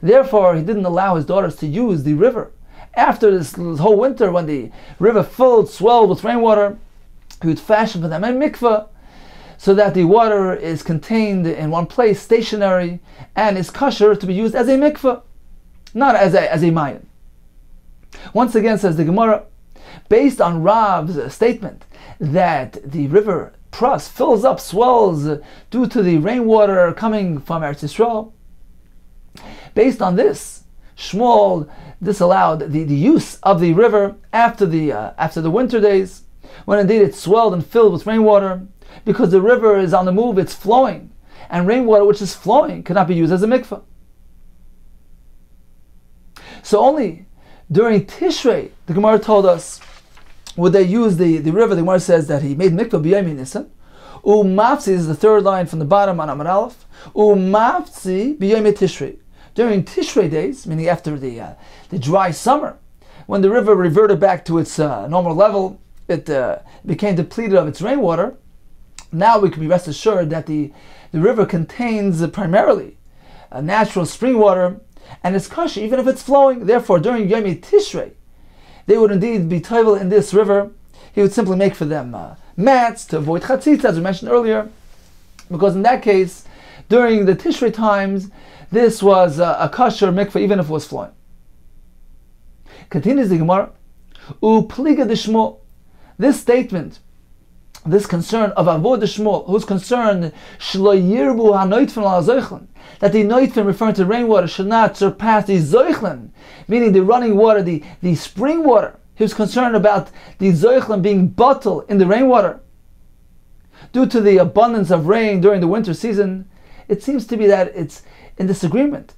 Therefore, he didn't allow his daughters to use the river. After this whole winter, when the river filled, swelled with rainwater, he would fashion for them a mikveh, so that the water is contained in one place, stationary, and is kosher to be used as a mikveh, not as a mayan. Once again, says the Gemara, based on Rav's statement that the river Pras fills up, swells due to the rainwater coming from Eretz Yisrael, based on this, Shmuel disallowed the use of the river after the winter days, when indeed it swelled and filled with rainwater, because the river is on the move, it's flowing, and rainwater which is flowing cannot be used as a mikveh. So only during Tishrei, the Gemara told us, would they use the river. The Gemara says that he made mikveh b'yomi nisan. Umafzi is the third line from the bottom on Amar Aleph. Umafzi b'yomi Tishrei. During Tishrei days, meaning after the dry summer, when the river reverted back to its normal level, it became depleted of its rainwater. Now we can be rest assured that the river contains primarily natural spring water, and it's kosher even if it's flowing. Therefore, during Yomi Tishrei, they would indeed be toivel in this river. He would simply make for them mats to avoid chatzitz, as we mentioned earlier, because in that case, during the Tishrei times, this was a kosher mikveh even if it was flowing. Continues the Gemara, upliga de Shmuel. This statement, this concern of Avodah Shmuel, who's concerned shlo yirbu hanoitfen al zoichlin, that the noitfen referring to rainwater should not surpass the zoichlin, meaning the running water, the spring water. He was concerned about the zoichlin being bottled in the rainwater. Due to the abundance of rain during the winter season, it seems to be that it's in disagreement.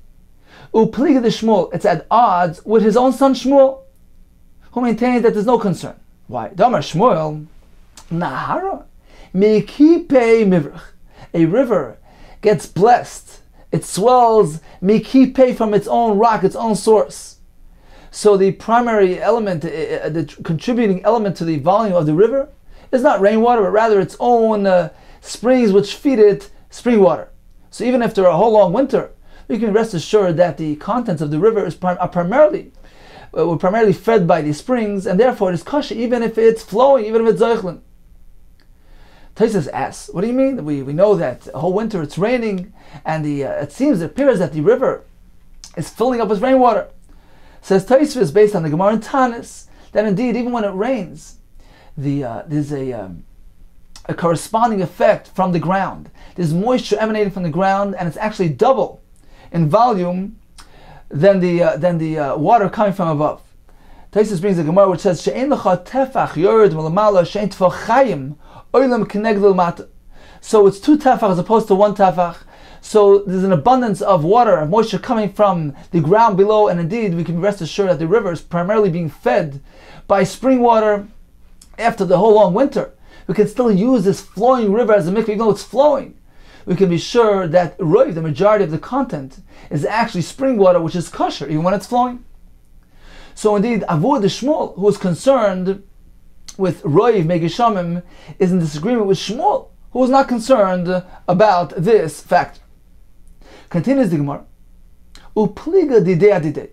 Upliga de Shmuel, it's at odds with his own son Shmuel, who maintains that there's no concern. Why? Damar Shmuel, Nahara, Mikipe Mivrach. A river gets blessed. It swells Mikipe from its own rock, its own source. So the primary element, the contributing element to the volume of the river is not rainwater, but rather its own springs which feed it spring water. So even after a whole long winter, we can rest assured that the contents of the river were primarily fed by these springs, and therefore it is kosher even if it's flowing, even if it's zoichlin. Taisus asks, what do you mean? We know that a whole winter it's raining, and it appears that the river is filling up with rainwater. Says Taisus, based on the Gemara in Tanis, that indeed even when it rains, there's a a corresponding effect from the ground. There's moisture emanating from the ground, and it's actually double in volume than the water coming from above. Taisus brings a Gemara which says, "She'ein lecha tefach yored melamala she'ein tefach chayim oilam keneged l'mata." So it's 2 tefach as opposed to 1 tefach. So there's an abundance of water, of moisture coming from the ground below, and indeed we can rest assured that the river is primarily being fed by spring water after the whole long winter. We can still use this flowing river as a mikveh, even though it's flowing. We can be sure that roiv, the majority of the content, is actually spring water, which is kosher, even when it's flowing. So indeed, Avur the Shmuel, who is concerned with roiv megishamim, is in disagreement with Shmuel, who is not concerned about this factor. Continues the Gemara. Upliga didei adidei.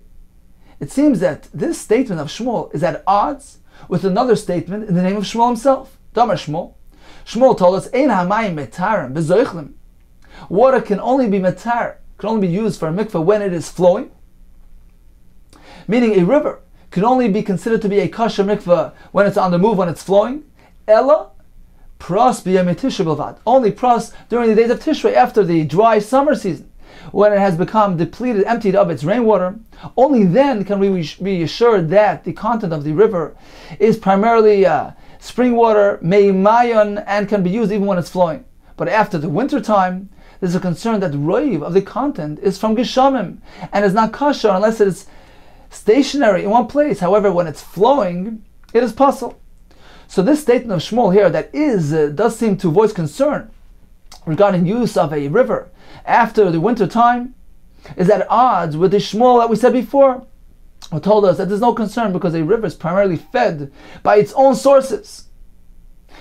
It seems that this statement of Shmuel is at odds with another statement in the name of Shmuel himself. Damar Shmuel. Shmuel told us, Ein hamayim metarim bezoichlim. Water can only be metar, can only be used for a mikveh when it is flowing. Meaning a river can only be considered to be a kosher mikveh when it's on the move, when it's flowing. Ella pras b'yom Tishrei bilvad. Only pras during the days of Tishrei, after the dry summer season, when it has become depleted, emptied of its rainwater. Only then can we be assured that the content of the river is primarily spring water, meimayon, and can be used even when it's flowing. But after the winter time, there's a concern that roiv of the content is from geshamim and is not kosher unless it is stationary in one place. However, when it's flowing, it is possible. So this statement of Shmuel here that does seem to voice concern regarding use of a river after the winter time is at odds with the Shmuel that we said before, who told us that there's no concern because a river is primarily fed by its own sources.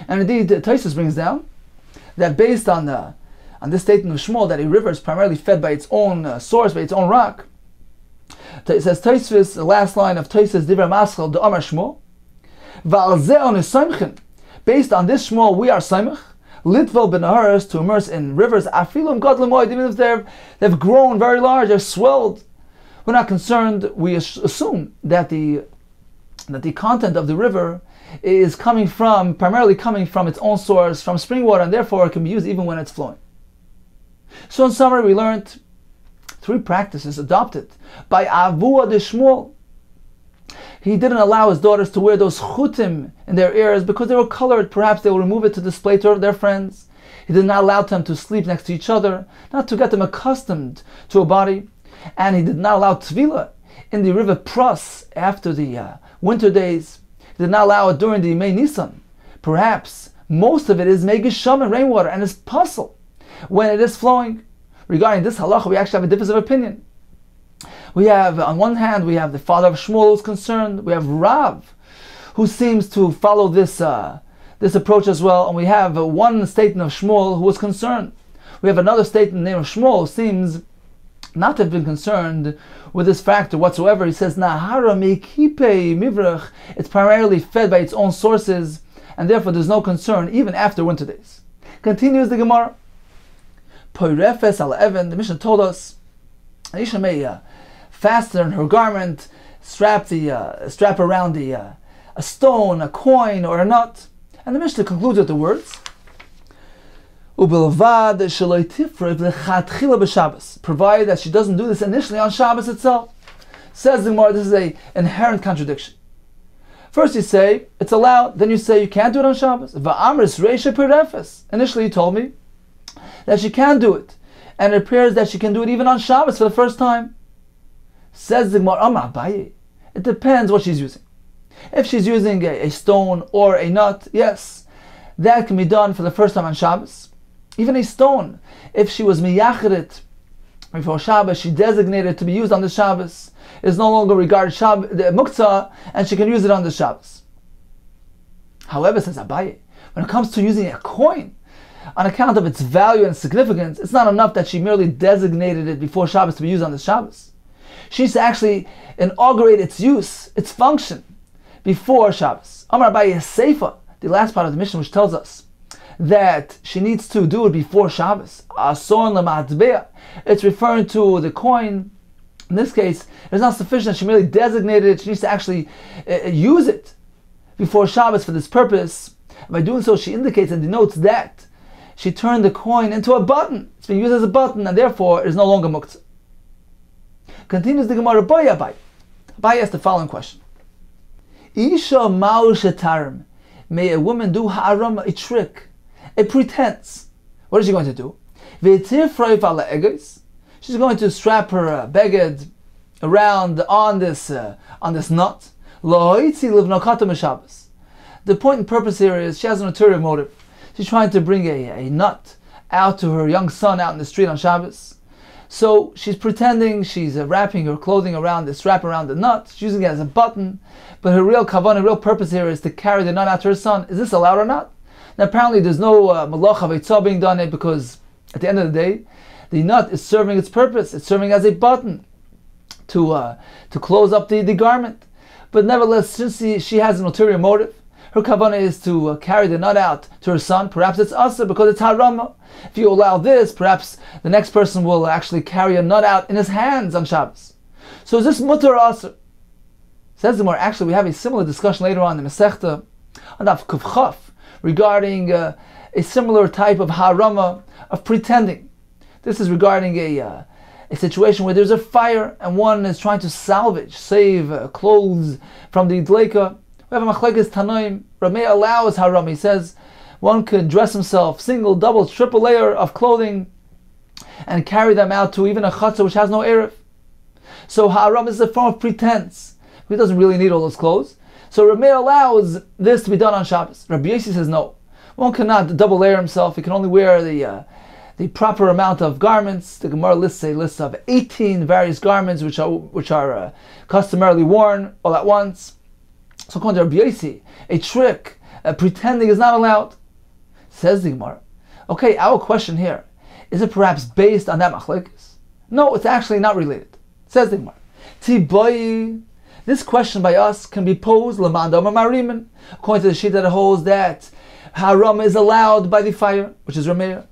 And indeed, Taisus brings down that based on this statement of Shmuel, that a river is primarily fed by its own source, by its own rock. It says Taisus, the last line of Taisus Divrei Maschil, the Amar Shmuel, V'al zeh onu soimchen. Based on this Shmuel, we are soimach, Litvel b'naharos, to immerse in rivers, afilum god lemoid, even if they've grown very large, they're swelled. We're not concerned. We assume that the content of the river is primarily coming from its own source, from spring water, and therefore it can be used even when it's flowing. So in summary, we learned 3 practices adopted by Avua de Shmuel. He didn't allow his daughters to wear those chutim in their ears because they were colored. Perhaps they will remove it to display to their friends. He did not allow them to sleep next to each other, not to get them accustomed to a body. And he did not allow tvila in the river Pras after the winter days. He did not allow it during the May Nisan. Perhaps most of it is Megisham and rainwater, and is puzzle when it is flowing. Regarding this halacha, we actually have a difference of opinion. We have, on one hand, we have the father of Shmuel who's concerned. We have Rav, who seems to follow this approach as well. And we have one statement of Shmuel who was concerned. We have another statement in the name of Shmuel who seems not to have been concerned with this factor whatsoever. He says, Nahara mekipe mivrach. It's primarily fed by its own sources, and therefore there's no concern even after winter days. Continues the Gemara. Poirefes al Evan, the Mishnah told us, Aisha may fasten her garment, strap around a stone, a coin, or a nut. And the Mishnah concludes with the words, Ubelvad shaloi tifrev lechatchila b'Shabbos, provided that she doesn't do this initially on Shabbos itself. Says the Gemara, this is an inherent contradiction. First you say it's allowed, then you say you can't do it on Shabbos. Va'amris reisha pirefes. Initially you told me that she can do it, and it appears that she can do it even on Shabbos for the first time. Says the Gemara, Amar Abaye, it depends what she's using. If she's using a stone or a nut, yes, that can be done for the first time on Shabbos. Even a stone, if she was miyacheret before Shabbos, she designated to be used on the Shabbos, it is no longer regarded muktzah, and she can use it on the Shabbos. However, says Abaye, when it comes to using a coin, on account of its value and significance, it's not enough that she merely designated it before Shabbos to be used on the Shabbos. She needs to actually inaugurate its use, its function, before Shabbos. Amar Abaye Seifa, the last part of the Mishnah, which tells us that she needs to do it before Shabbos. Ason l'matbea. It's referring to the coin. In this case, it's not sufficient that she merely designated it. She needs to actually use it before Shabbos for this purpose. By doing so, she indicates and denotes that she turned the coin into a button. It's being used as a button, and therefore is no longer muktzah. Continues the Gemara, Abai asked the following question. Isha ma'u shetarim. May a woman do ha'arama, a trick, a pretense. What is she going to do? She's going to strap her beged around on this nut. The point and purpose here is she has an ulterior motive. She's trying to bring a nut out to her young son out in the street on Shabbos. So she's pretending she's wrapping her clothing around this wrap around the nut. She's using it as a button, but her real kavanah, real purpose here is to carry the nut out to her son. Is this allowed or not? Now apparently there's no malacha veitzah being done here, because at the end of the day, the nut is serving its purpose. It's serving as a button to close up the garment. But nevertheless, since she has an ulterior motive, her kavanah is to carry the nut out to her son. Perhaps it's asa because it's harama. If you allow this, perhaps the next person will actually carry a nut out in his hands on Shabbos. So is this mutar or asa? Says the Gemara, actually we have a similar discussion later on in the Masechta on Daf Kuf regarding a similar type of harama, of pretending. This is regarding a situation where there's a fire and one is trying to save clothes from the dleika. We have a machlekes tanoim. Rabbi allows haram. He says one could dress himself single, double, triple layer of clothing and carry them out to even a chatzah which has no erev. So haram is a form of pretense. He doesn't really need all those clothes. So Rabbi allows this to be done on Shabbos. Rabbi Yossi says no. One cannot double layer himself. He can only wear the proper amount of garments. The Gemara lists a list of 18 various garments which are customarily worn all at once. So according to Rabbi Yossi, a trick, pretending is not allowed. Says the Gemara. Okay, our question here, is it perhaps based on that machlekes? No, it's actually not related. Says the Gemara. Tiboy. This question by us can be posed l'mandam marimin, according to the sheet that holds that haram is allowed by the fire, which is Rameir.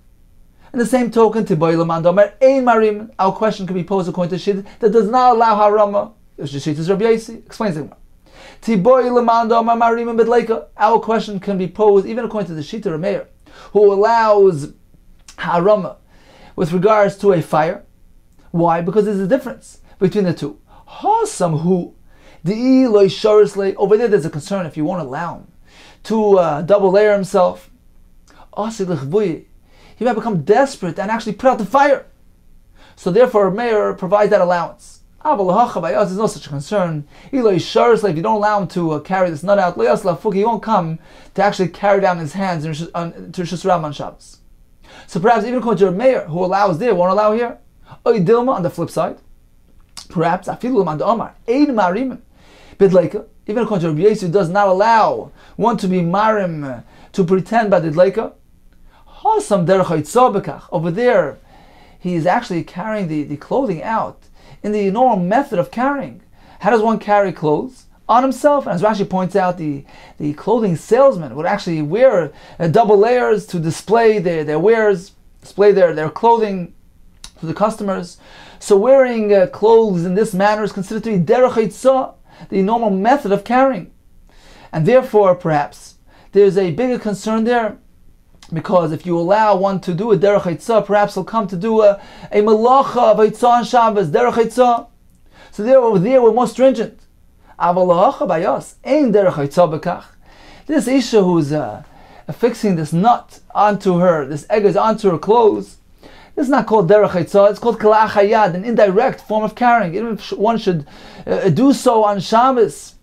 In the same token, tiboy l'mandam ein marim. Our question can be posed according to the sheet that does not allow harama, which the sheet is Rabbi Yossi. Explains the Gemara. Our question can be posed even according to the Shita Rameir, who allows harama with regards to a fire. Why? Because there's a difference between the two. Over there there's a concern if you won't allow him to double layer himself. He might become desperate and actually put out the fire. So therefore Rameir provides that allowance. There's no such concern. If you don't allow him to carry this nut out, he won't come to actually carry down his hands to Rishus Ram on Shabbos. So perhaps even according to a mayor who allows there, won't allow here. On the flip side, perhaps even according to Rabbi Yossi, who does not allow one to be marim to pretend by the dleika. Over there, he is actually carrying the clothing out in the normal method of carrying. How does one carry clothes? On himself. And as Rashi points out, the clothing salesman would actually wear double layers to display their wares, display their clothing to the customers. So wearing clothes in this manner is considered to be derech haitzah, the normal method of carrying. And therefore, perhaps, there's a bigger concern there, because if you allow one to do a derech haitzah, perhaps he'll come to do a malacha of haitzah on Shabbos, derech haitzah. So over there we're more stringent. Aval lahacha by us, ein derech haitzah bekach. This isha who's affixing this nut onto her, this egg onto her clothes, this is not called derech haitzah, it's called kalach hayad, an indirect form of carrying. Even if one should do so on Shabbos,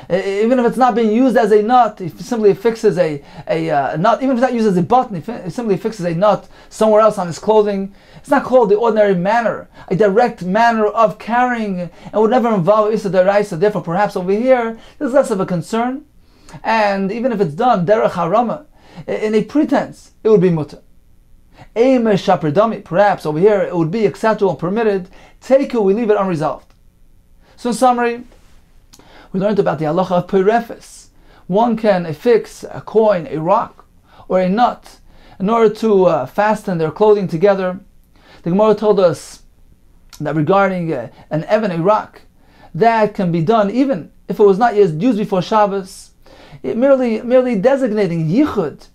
even if it's not being used as a nut, he simply affixes a nut. Even if it's not used as a button, he simply affixes a nut somewhere else on his clothing. It's not called the ordinary manner, a direct manner of carrying, and would never involve Issa Deraisa. Therefore, perhaps over here, there's less of a concern. And even if it's done, derech harama, in a pretense, it would be mutter. Eimer shaperdami, perhaps over here, it would be acceptable and permitted. Take it, we leave it unresolved. So in summary, we learned about the halacha of perefes. One can affix a coin, a rock, or a nut in order to fasten their clothing together. The Gemara told us that regarding an even, a rock, that can be done even if it was not yet used before Shabbos. Merely designating yichud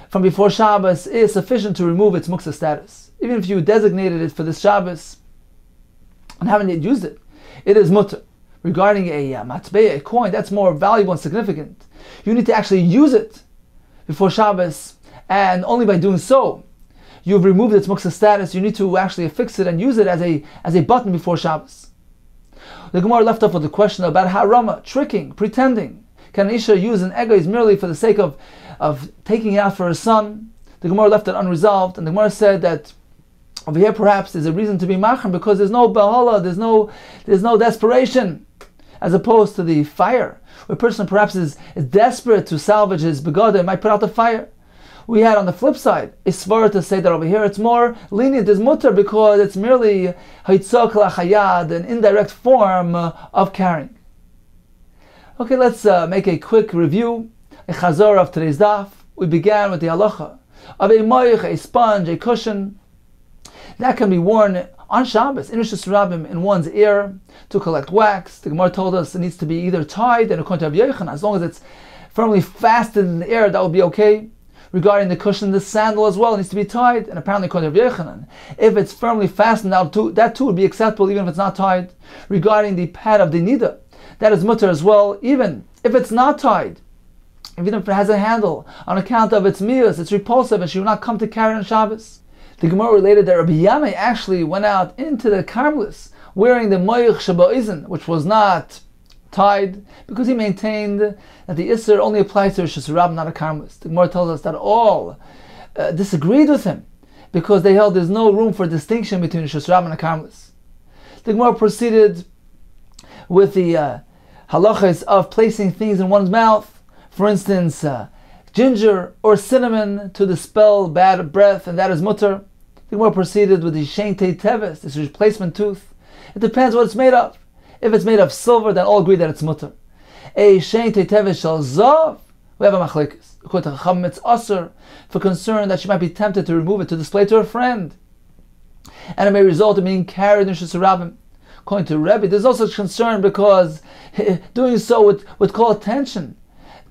from before Shabbos is sufficient to remove its muksa status. Even if you designated it for this Shabbos and haven't yet used it, it is mutter. Regarding a matbeh, a coin, that's more valuable and significant. You need to actually use it before Shabbos, and only by doing so, you've removed its muksa status. You need to actually affix it and use it as a button before Shabbos. The Gemara left off with a question about harama, tricking, pretending. Can an isha use an egois merely for the sake of taking it out for her son? The Gemara left it unresolved, and the Gemara said that over here perhaps there's a reason to be macham because there's no bahala, there's no desperation, as opposed to the fire, where a person perhaps is desperate to salvage his begada and might put out the fire. We had on the flip side a svara to say that over here it's more lenient, it's mutter, because it's merely haitzak lachayad, an indirect form of carrying. Okay, let's make a quick review, a chazor of today's daf. We began with the halacha of a moich, a sponge, a cushion that can be worn on Shabbos in Rishus Rabbim in one's ear to collect wax. The Gemara told us it needs to be either tied, and according to Rabbi Yochanan, as long as it's firmly fastened in the ear, that would be okay. Regarding the cushion, the sandal as well needs to be tied, and apparently according to Rabbi Yochanan, if it's firmly fastened, that too would be acceptable even if it's not tied. Regarding the pad of the nida, that is mutter as well, even if it's not tied, even if it has a handle, on account of its mius, it's repulsive, and she will not come to carry on Shabbos. The Gemara related that Rabbi Yamei actually went out into the Karmelis wearing the moich shaba'izin, which was not tied, because he maintained that the Isser only applies to a Rishus Rabbim, not a Karmelis. The Gemara tells us that all disagreed with him, because they held there's no room for distinction between a Rishus Rabbim and a Karmelis. The Gemara proceeded with the halachas of placing things in one's mouth, for instance, ginger or cinnamon to dispel bad breath, and that is mutter. The Gemara proceeded with the shein tei teves, this replacement tooth. It depends what it's made of. If it's made of silver, then all agree that it's mutter. A shein tei teves shel zav, we have a machlekes. According to Chacham, it's asur for concern that she might be tempted to remove it to display to her friend, and it may result in being carried in Rishus Rabbim. According to Rabbi, there's also concern because doing so would call attention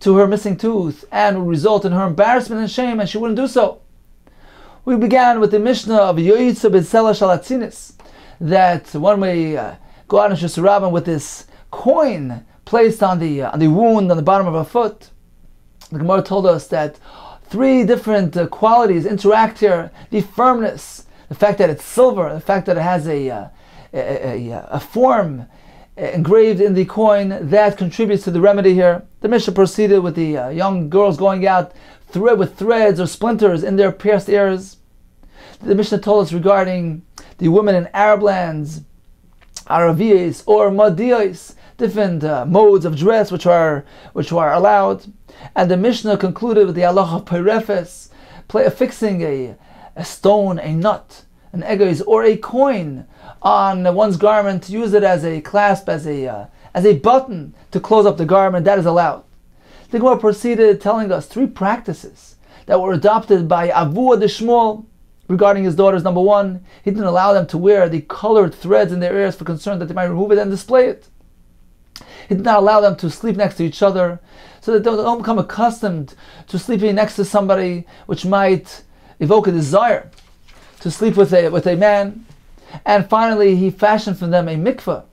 to her missing tooth and would result in her embarrassment and shame, and she wouldn't do so. We began with the Mishnah of Yoyitza B'Tzela Shalatzinis, that one may go out in Rishus Rabbim with this coin placed on the wound on the bottom of her foot. The Gemara told us that three different qualities interact here: the firmness, the fact that it's silver, the fact that it has a form engraved in the coin that contributes to the remedy here. The Mishnah proceeded with the young girls going out with threads or splinters in their pierced ears. The Mishnah told us regarding the women in Arab lands, Arabiyas or Madiyas, different modes of dress which are allowed. And the Mishnah concluded with the halacha of Peirefes, affixing a stone, a nut, an egois, or a coin on one's garment to use it as a clasp, as a button to close up the garment. That is allowed. The Gemara proceeded telling us three practices that were adopted by Avua the Shmuel regarding his daughters. Number one, he didn't allow them to wear the colored threads in their ears for concern that they might remove it and display it. He did not allow them to sleep next to each other, so that they don't become accustomed to sleeping next to somebody, which might evoke a desire to sleep with a man. And finally, he fashioned for them a mikveh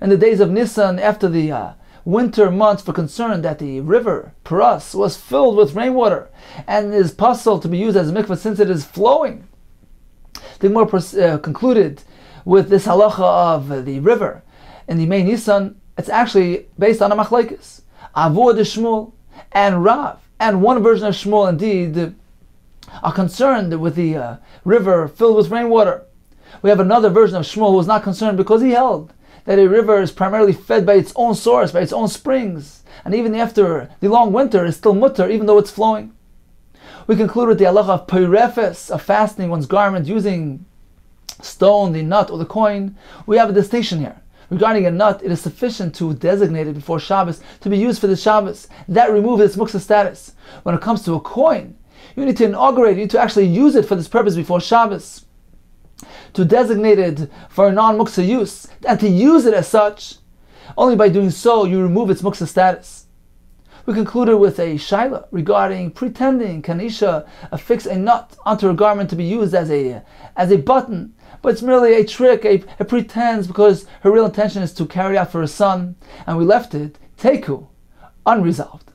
in the days of Nisan after the winter months, for concern that the river Paras was filled with rainwater and is possible to be used as a mikveh since it is flowing. The Gemara concluded with this halacha of the river in the May Nisan. It's actually based on a machlekes, Avua de Shmuel and Rav, and one version of Shmuel indeed are concerned with the river filled with rainwater. We have another version of Shmuel who was not concerned because he held that a river is primarily fed by its own source, by its own springs, and even after the long winter is still mutter even though it's flowing. We conclude with the halacha of Peirefes, of fastening one's garment using stone, the nut, or the coin. We have a distinction here. Regarding a nut, it is sufficient to designate it before Shabbos to be used for the Shabbos. That removes its muksa status. When it comes to a coin, you need to inaugurate, you need to actually use it for this purpose before Shabbos, to designate it for a non-muksa use, and to use it as such. Only by doing so, you remove its muksa status. We concluded with a shaila regarding pretending. Can Isha affix a nut onto her garment to be used as a button, but it's merely a trick, it pretends because her real intention is to carry out for her son, and we left it, teku, unresolved.